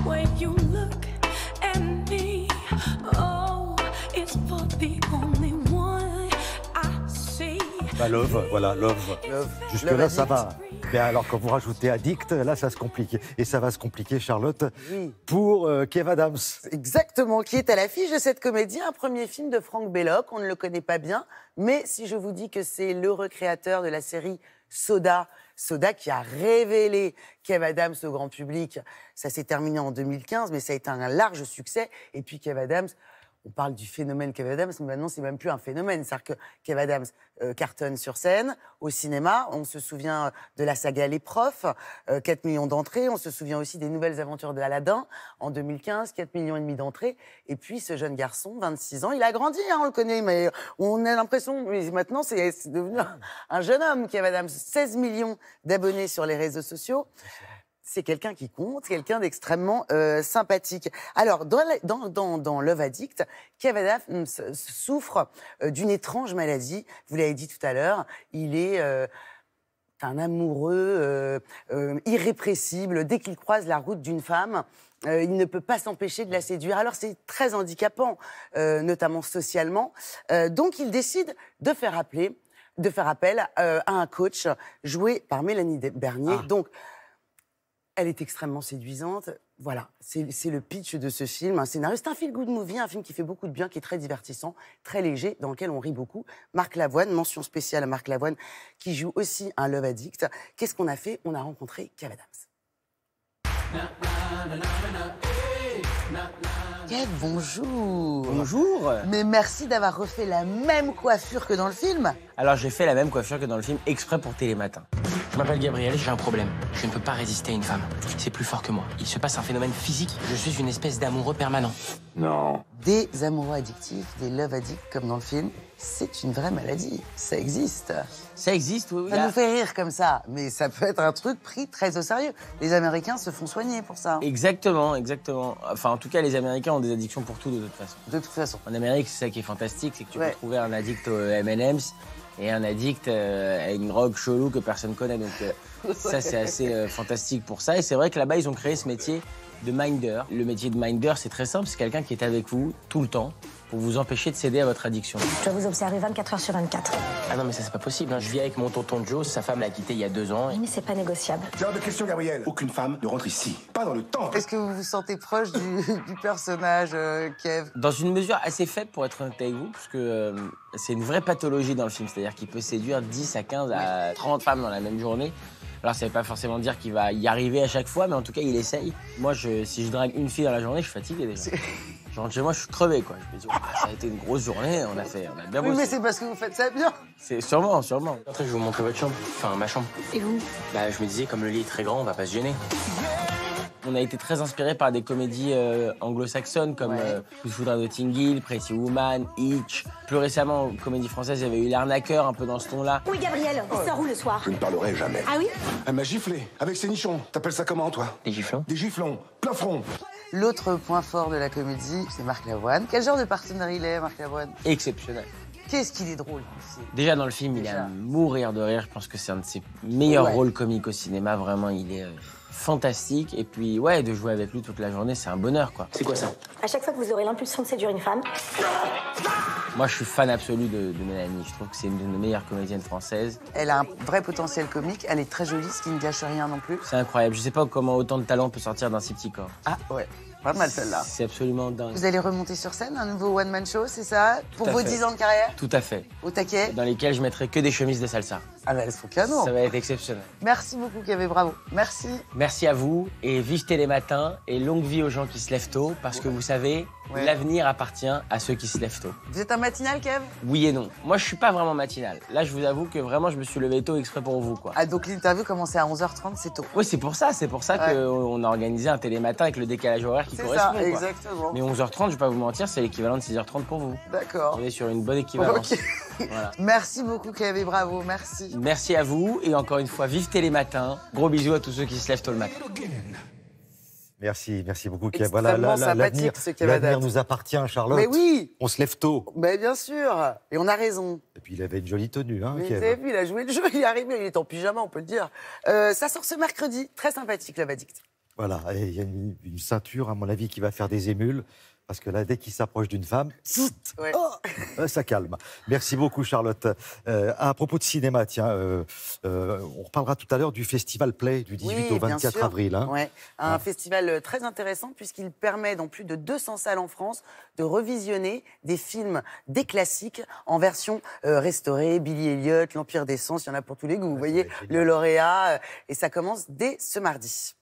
when you look at me. Oh, it's for the only one I see. Bah, Love, voilà, Love. Jusque-là, Love ça Addict. va. Mais alors, quand vous rajoutez Addict, là, ça se complique. Et ça va se compliquer, Charlotte, Oui. pour Kev Adams. Exactement, qui est à l'affiche de cette comédie, un premier film de Franck Belloc. On ne le connaît pas bien, mais si je vous dis que c'est le recréateur de la série Soda, Soda qui a révélé Kev Adams au grand public, ça s'est terminé en 2015, mais ça a été un large succès. Et puis Kev Adams, on parle du phénomène Kev Adams, mais maintenant c'est même plus un phénomène. C'est-à-dire que Kev Adams cartonne sur scène, au cinéma. On se souvient de la saga Les Profs, 4 millions d'entrées. On se souvient aussi des Nouvelles Aventures de Aladdin en 2015, 4 millions et demi d'entrées. Et puis ce jeune garçon, 26 ans, il a grandi, hein, on le connaît, mais on a l'impression, mais maintenant c'est devenu un jeune homme, Kev Adams. 16 millions d'abonnés sur les réseaux sociaux. C'est quelqu'un qui compte, quelqu'un d'extrêmement sympathique. Alors, dans Love Addict, Kev Adams souffre d'une étrange maladie. Vous l'avez dit tout à l'heure, il est un amoureux irrépressible. Dès qu'il croise la route d'une femme, il ne peut pas s'empêcher de la séduire. Alors, c'est très handicapant, notamment socialement. Donc, il décide de faire appel à un coach joué par Mélanie Bernier. Ah. Donc, elle est extrêmement séduisante. Voilà, c'est le pitch de ce film, un scénario. C'est un feel-good movie, un film qui fait beaucoup de bien, qui est très divertissant, très léger, dans lequel on rit beaucoup. Marc Lavoine, mention spéciale à Marc Lavoine, qui joue aussi un Love Addict. Qu'est-ce qu'on a fait? On a rencontré Kev Adams. Kev, bonjour. Bonjour. Mais merci d'avoir refait la même coiffure que dans le film. Alors j'ai fait la même coiffure que dans le film exprès pour Télématin. Je m'appelle Gabriel, j'ai un problème. Je ne peux pas résister à une femme. C'est plus fort que moi. Il se passe un phénomène physique. Je suis une espèce d'amoureux permanent. Non. Des amoureux addictifs, des love addicts comme dans le film, c'est une vraie maladie. Ça existe. Ça existe, oui. Ça nous fait rire comme ça, mais ça peut être un truc pris très au sérieux. Les Américains se font soigner pour ça. Exactement, exactement. Enfin, en tout cas, les Américains ont des addictions pour tout, de toute façon. De toute façon. En Amérique, c'est ça qui est fantastique, c'est que tu Ouais. peux trouver un addict aux M&M's et un addict à une drogue chelou que personne connaît. Donc ça, c'est assez fantastique pour ça. Et c'est vrai que là-bas, ils ont créé ce métier de minder. Le métier de minder, c'est très simple. C'est quelqu'un qui est avec vous tout le temps pour vous empêcher de céder à votre addiction. Je dois vous observer 24 heures sur 24. Ah non, mais ça, c'est pas possible, hein. Je vis avec mon tonton Joe, sa femme l'a quitté il y a 2 ans. Oui, mais c'est pas négociable. Genre de question, Gabriel. Aucune femme ne rentre ici. Pas dans le temps. Est-ce que vous vous sentez proche du personnage, Kev? Dans une mesure assez faible, pour être honnête avec vous, parce que c'est une vraie pathologie dans le film. C'est-à-dire qu'il peut séduire 10 à 15 à 30 femmes dans la même journée. Alors, ça ne veut pas forcément dire qu'il va y arriver à chaque fois, mais en tout cas, il essaye. Moi, si je drague une fille dans la journée, je suis fatigué déjà. Je rentre chez moi, je suis crevé, quoi. Je me dis, ça a été une grosse journée, on a bien Oui, bossé. mais c'est parce que vous faites ça bien. C'est sûrement, sûrement. Après, je vais vous montrer votre chambre. Enfin, ma chambre. Et vous? Bah, je me disais, comme le lit est très grand, on va pas se gêner. On a été très inspiré par des comédies anglo-saxonnes comme Coup de foudre à Notting Hill, Pretty Woman, Hitch. Plus récemment, en comédie française, il y avait eu L'Arnaqueur, un peu dans ce ton-là. Oui, Gabriel, il sort où le soir? Je ne parlerai jamais. Ah oui? Elle m'a giflé. Avec ses nichons. T'appelles ça comment, toi? Des giflons. Des giflons. Plein front. L'autre point fort de la comédie, c'est Marc Lavoine. Quel genre de partenaire il est, Marc Lavoine? Exceptionnel. Qu'est-ce qu'il est drôle. Déjà, dans le film, il est à mourir de rire. Je pense que c'est un de ses meilleurs Ouais. rôles comiques au cinéma. Vraiment, il est fantastique. Et puis, ouais, de jouer avec lui toute la journée, c'est un bonheur, quoi. C'est quoi ça? À chaque fois que vous aurez l'impulsion de séduire une femme, Moi, je suis fan absolu de Mélanie. Je trouve que c'est une de nos meilleures comédiennes françaises. Elle a un vrai potentiel comique. Elle est très jolie, ce qui ne gâche rien non plus. C'est incroyable. Je sais pas comment autant de talent peut sortir d'un si petit corps. Ah ouais, pas mal celle-là. C'est absolument dingue. Vous allez remonter sur scène, un nouveau one-man show, c'est ça? Pour à vos fait. 10 ans de carrière? Tout à fait. Au taquet? Dans lesquels je mettrai que des chemises de salsa. Ah bah elles sont canon. Ça va être exceptionnel. Merci beaucoup, Kev, bravo. Merci. Merci à vous et vive Télématin et longue vie aux gens qui se lèvent tôt parce que vous savez, Ouais. l'avenir appartient à ceux qui se lèvent tôt. Vous êtes un matinal, Kev? Oui et non. Moi, je suis pas vraiment matinal. Là, je vous avoue que vraiment, je me suis levé tôt exprès pour vous, quoi. Ah donc l'interview commençait à 11h30, c'est tôt. Oui, c'est pour ça Ouais. qu'on a organisé un Télématin avec le décalage horaire qui C'est correspond, ça, quoi. exactement. Mais 11h30, je vais pas vous mentir, c'est l'équivalent de 6h30 pour vous. D'accord. On est sur une bonne équivalence. Ok. Voilà. Merci beaucoup, Kev, bravo, merci. Merci à vous et encore une fois, vive Télématin. Gros bisous à tous ceux qui se lèvent tôt le matin. Merci beaucoup, Kev. Extrêmement sympathique, l'avenir, ce Kev l'avenir Adams. nous appartient, Charlotte. Mais oui, On se lève tôt. mais bien sûr, et on a raison. Et puis, il avait une jolie tenue, hein, Mais vous Kev. avez vu, il a joué le jeu, il est arrivé, il est en pyjama, on peut le dire. Ça sort ce mercredi, très sympathique, Love Addict. Voilà, et il y a une ceinture, à mon avis, qui va faire des émules. Parce que là, dès qu'il s'approche d'une femme, Ouais. ça calme. Merci beaucoup, Charlotte. À propos de cinéma, tiens, on reparlera tout à l'heure du Festival Play du 18 au bien 24 sûr. avril. Hein. Ouais. Un festival très intéressant puisqu'il permet dans plus de 200 salles en France de revisionner des films, des classiques en version restaurée. Billy Elliot, L'Empire des Sens, il y en a pour tous les goûts. Vous voyez, ça va être le lauréat. Et ça commence dès ce mardi.